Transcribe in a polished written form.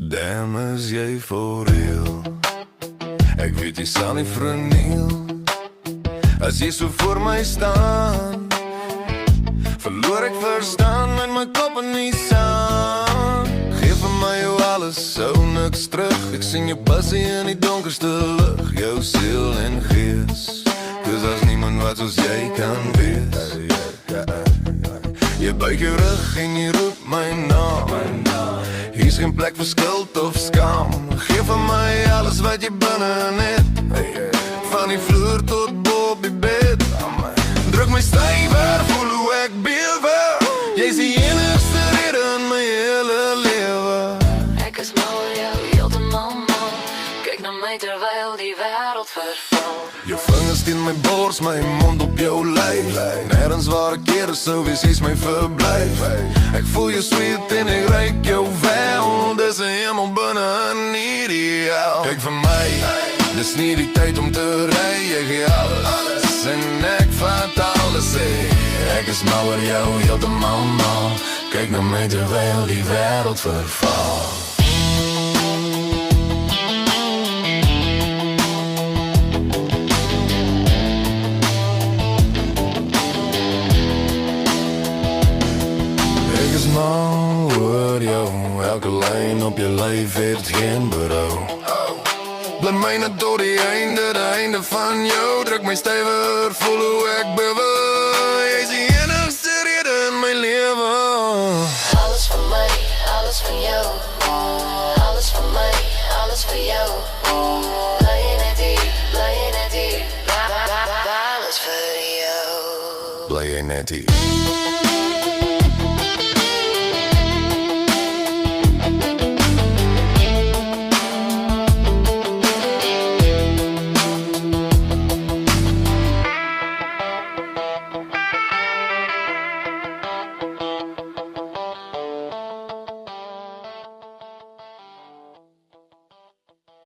Damn, is jy for real? Ek weet jy sal nie verniel as jy so voor my staan. Verloor ek verstaan met my kop in die sand. Geef vir my jou alles, sou niks terug. Ek sien jou passie in die donkerste lig, jou siel en gees. Dus as niemand wat soos jy kan wees. Jy buig jou rug en jy roep my naam. Hier is geen plek vir skuld of skaam. Geef vir my alles wat jy binne het, van die vloer tot bo op die bed. Druk my stywer, voel hoe ek bewe. Jy is die enigste rede in my hele lewe. Ek is mal oor jou heeltemal mal. Kyk na my terwyl die wêreld verval. Jou vingers teen my bors, my mond op jou lyf. Nergens waar ek keer sou wees, jy's my verblyf. Ek voel jou sweet en ek ruik jou wel. Dis 'n hemel binne in hierdie hel. Kyk vir my, dis nie die tyd om te ry. Ek gee alles en ek vat alles. Ek is mal oor jou heeltemal mal. Kyk na my terwyl die wêreld verval. Mal oor jou, elke lyn op jou lyf het geen berou. Bly my net tot die einde van jou. Druk my stywer, voel hoe ek bewe.